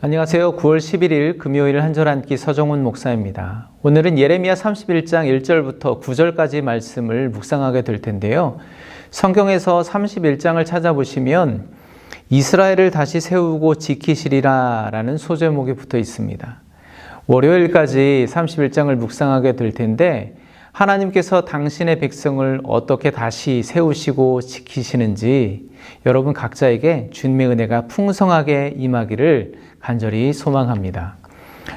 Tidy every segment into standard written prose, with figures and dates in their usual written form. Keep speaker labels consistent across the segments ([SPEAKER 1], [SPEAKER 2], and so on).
[SPEAKER 1] 안녕하세요. 9월 11일 금요일 한절 한끼 서정훈 목사입니다. 오늘은 예레미야 31장 1절부터 9절까지 말씀을 묵상하게 될 텐데요. 성경에서 31장을 찾아보시면 이스라엘을 다시 세우고 지키시리라 라는 소제목이 붙어 있습니다. 월요일까지 31장을 묵상하게 될 텐데 하나님께서 당신의 백성을 어떻게 다시 세우시고 지키시는지 여러분 각자에게 주님의 은혜가 풍성하게 임하기를 간절히 소망합니다.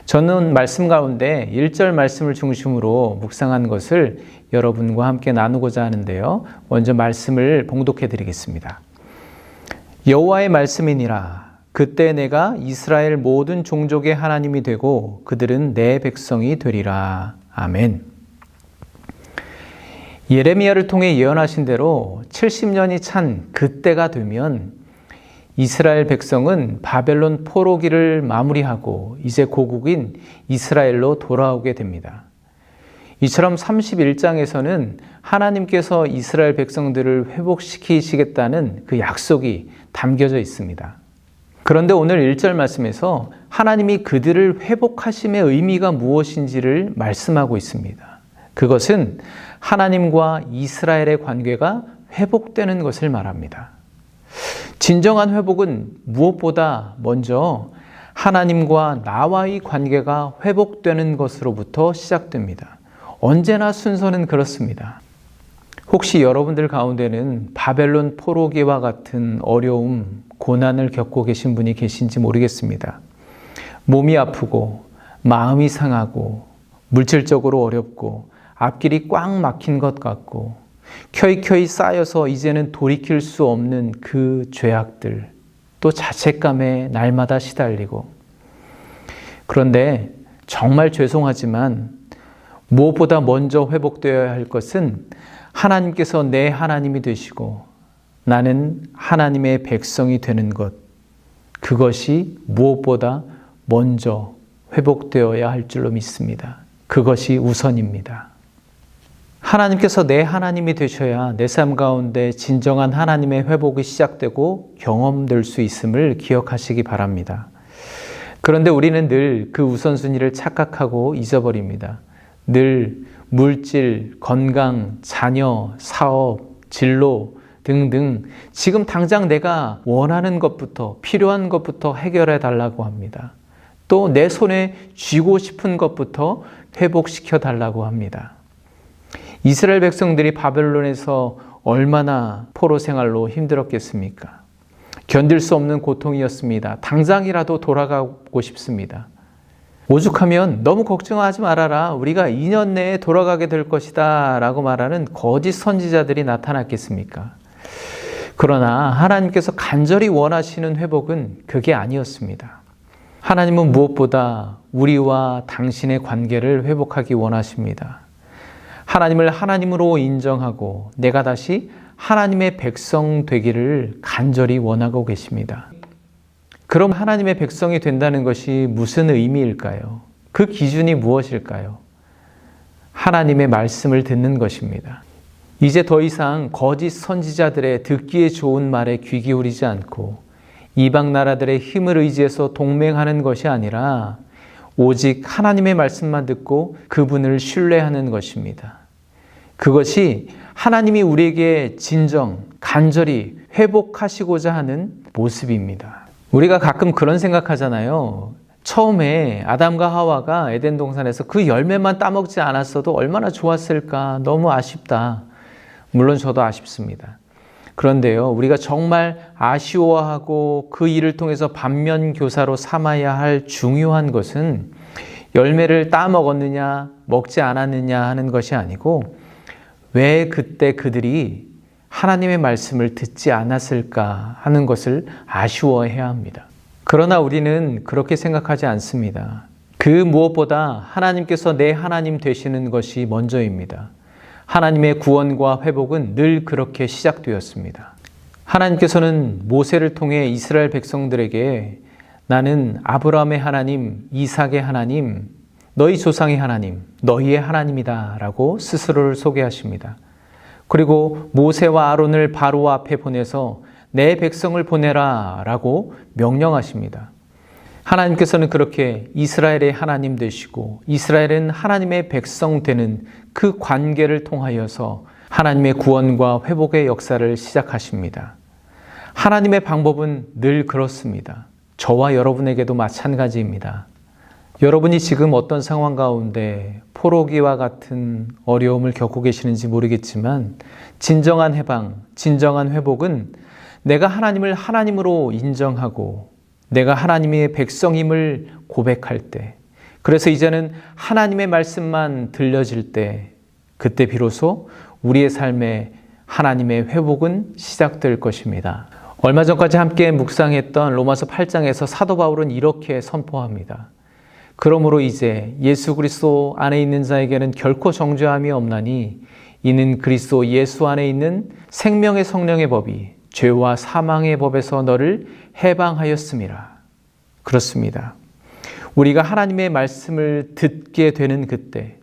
[SPEAKER 1] 저는 말씀 가운데 1절 말씀을 중심으로 묵상한 것을 여러분과 함께 나누고자 하는데요. 먼저 말씀을 봉독해 드리겠습니다. 여호와의 말씀이니라. 그때 내가 이스라엘 모든 종족의 하나님이 되고 그들은 내 백성이 되리라. 아멘. 예레미야를 통해 예언하신 대로 70년이 찬 그때가 되면 이스라엘 백성은 바벨론 포로기를 마무리하고 이제 고국인 이스라엘로 돌아오게 됩니다. 이처럼 31장에서는 하나님께서 이스라엘 백성들을 회복시키시겠다는 그 약속이 담겨져 있습니다. 그런데 오늘 1절 말씀에서 하나님이 그들을 회복하심의 의미가 무엇인지를 말씀하고 있습니다. 그것은 하나님과 이스라엘의 관계가 회복되는 것을 말합니다. 진정한 회복은 무엇보다 먼저 하나님과 나와의 관계가 회복되는 것으로부터 시작됩니다. 언제나 순서는 그렇습니다. 혹시 여러분들 가운데는 바벨론 포로기와 같은 어려움, 고난을 겪고 계신 분이 계신지 모르겠습니다. 몸이 아프고 마음이 상하고 물질적으로 어렵고 앞길이 꽉 막힌 것 같고 켜이켜이 쌓여서 이제는 돌이킬 수 없는 그 죄악들, 또 자책감에 날마다 시달리고, 그런데 정말 죄송하지만 무엇보다 먼저 회복되어야 할 것은 하나님께서 내 하나님이 되시고 나는 하나님의 백성이 되는 것, 그것이 무엇보다 먼저 회복되어야 할 줄로 믿습니다. 그것이 우선입니다. 하나님께서 내 하나님이 되셔야 내 삶 가운데 진정한 하나님의 회복이 시작되고 경험될 수 있음을 기억하시기 바랍니다. 그런데 우리는 늘 그 우선순위를 착각하고 잊어버립니다. 늘 물질, 건강, 자녀, 사업, 진로 등등 지금 당장 내가 원하는 것부터 필요한 것부터 해결해 달라고 합니다. 또 내 손에 쥐고 싶은 것부터 회복시켜 달라고 합니다. 이스라엘 백성들이 바벨론에서 얼마나 포로 생활로 힘들었겠습니까? 견딜 수 없는 고통이었습니다. 당장이라도 돌아가고 싶습니다. 오죽하면 너무 걱정하지 말아라. 우리가 2년 내에 돌아가게 될 것이다 라고 말하는 거짓 선지자들이 나타났겠습니까? 그러나 하나님께서 간절히 원하시는 회복은 그게 아니었습니다. 하나님은 무엇보다 우리와 당신의 관계를 회복하기 원하십니다. 하나님을 하나님으로 인정하고 내가 다시 하나님의 백성 되기를 간절히 원하고 계십니다. 그럼 하나님의 백성이 된다는 것이 무슨 의미일까요? 그 기준이 무엇일까요? 하나님의 말씀을 듣는 것입니다. 이제 더 이상 거짓 선지자들의 듣기에 좋은 말에 귀 기울이지 않고 이방 나라들의 힘을 의지해서 동맹하는 것이 아니라 오직 하나님의 말씀만 듣고 그분을 신뢰하는 것입니다. 그것이 하나님이 우리에게 진정, 간절히 회복하시고자 하는 모습입니다. 우리가 가끔 그런 생각하잖아요. 처음에 아담과 하와가 에덴 동산에서 그 열매만 따먹지 않았어도 얼마나 좋았을까, 너무 아쉽다. 물론 저도 아쉽습니다. 그런데요, 우리가 정말 아쉬워하고 그 일을 통해서 반면교사로 삼아야 할 중요한 것은 열매를 따먹었느냐 먹지 않았느냐 하는 것이 아니고 왜 그때 그들이 하나님의 말씀을 듣지 않았을까 하는 것을 아쉬워해야 합니다. 그러나 우리는 그렇게 생각하지 않습니다. 그 무엇보다 하나님께서 내 하나님 되시는 것이 먼저입니다. 하나님의 구원과 회복은 늘 그렇게 시작되었습니다. 하나님께서는 모세를 통해 이스라엘 백성들에게 나는 아브라함의 하나님, 이삭의 하나님, 너희 조상의 하나님, 너희의 하나님이다 라고 스스로를 소개하십니다. 그리고 모세와 아론을 바로 앞에 보내서 내 백성을 보내라 라고 명령하십니다. 하나님께서는 그렇게 이스라엘의 하나님 되시고 이스라엘은 하나님의 백성 되는 그 관계를 통하여서 하나님의 구원과 회복의 역사를 시작하십니다. 하나님의 방법은 늘 그렇습니다. 저와 여러분에게도 마찬가지입니다. 여러분이 지금 어떤 상황 가운데 포로기와 같은 어려움을 겪고 계시는지 모르겠지만 진정한 해방, 진정한 회복은 내가 하나님을 하나님으로 인정하고 내가 하나님의 백성임을 고백할 때, 그래서 이제는 하나님의 말씀만 들려질 때, 그때 비로소 우리의 삶에 하나님의 회복은 시작될 것입니다. 얼마 전까지 함께 묵상했던 로마서 8장에서 사도 바울은 이렇게 선포합니다. 그러므로 이제 예수 그리스도 안에 있는 자에게는 결코 정죄함이 없나니 이는 그리스도 예수 안에 있는 생명의 성령의 법이 죄와 사망의 법에서 너를 해방하였음이라. 그렇습니다. 우리가 하나님의 말씀을 듣게 되는 그때,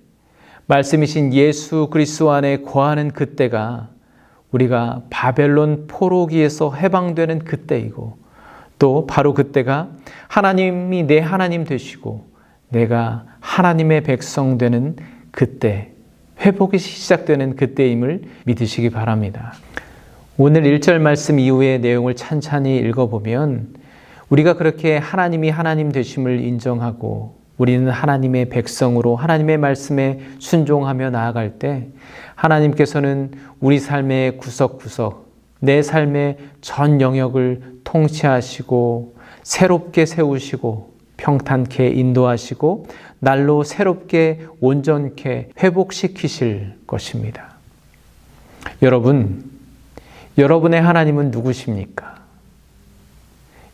[SPEAKER 1] 말씀이신 예수 그리스도 안에 거하는 그때가 우리가 바벨론 포로기에서 해방되는 그때이고, 또 바로 그때가 하나님이 내 하나님 되시고 내가 하나님의 백성 되는 그때, 회복이 시작되는 그때임을 믿으시기 바랍니다. 오늘 1절 말씀 이후의 내용을 찬찬히 읽어보면 우리가 그렇게 하나님이 하나님 되심을 인정하고 우리는 하나님의 백성으로 하나님의 말씀에 순종하며 나아갈 때 하나님께서는 우리 삶의 구석구석, 내 삶의 전 영역을 통치하시고 새롭게 세우시고 평탄케 인도하시고 날로 새롭게 온전케 회복시키실 것입니다. 여러분의 하나님은 누구십니까?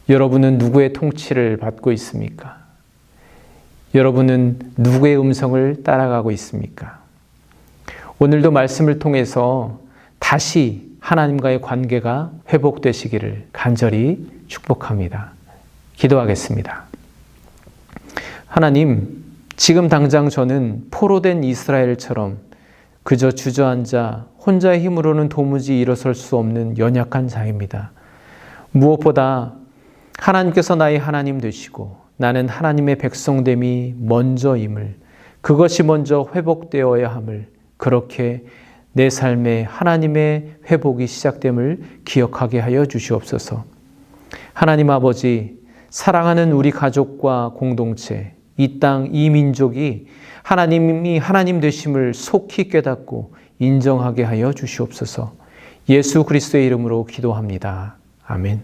[SPEAKER 1] 여러분은 누구의 통치를 받고 있습니까? 여러분은 누구의 음성을 따라가고 있습니까? 오늘도 말씀을 통해서 다시 하나님과의 관계가 회복되시기를 간절히 축복합니다. 기도하겠습니다. 하나님, 지금 당장 저는 포로된 이스라엘처럼 그저 주저앉아 혼자의 힘으로는 도무지 일어설 수 없는 연약한 자입니다. 무엇보다 하나님께서 나의 하나님 되시고 나는 하나님의 백성됨이 먼저임을, 그것이 먼저 회복되어야 함을, 그렇게 내 삶에 하나님의 회복이 시작됨을 기억하게 하여 주시옵소서. 하나님 아버지, 사랑하는 우리 가족과 공동체, 이 땅, 이 민족이 하나님이 하나님 되심을 속히 깨닫고 인정하게 하여 주시옵소서. 예수 그리스도의 이름으로 기도합니다. 아멘.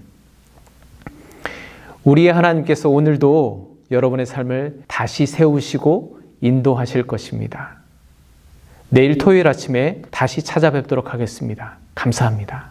[SPEAKER 1] 우리의 하나님께서 오늘도 여러분의 삶을 다시 세우시고 인도하실 것입니다. 내일 토요일 아침에 다시 찾아뵙도록 하겠습니다. 감사합니다.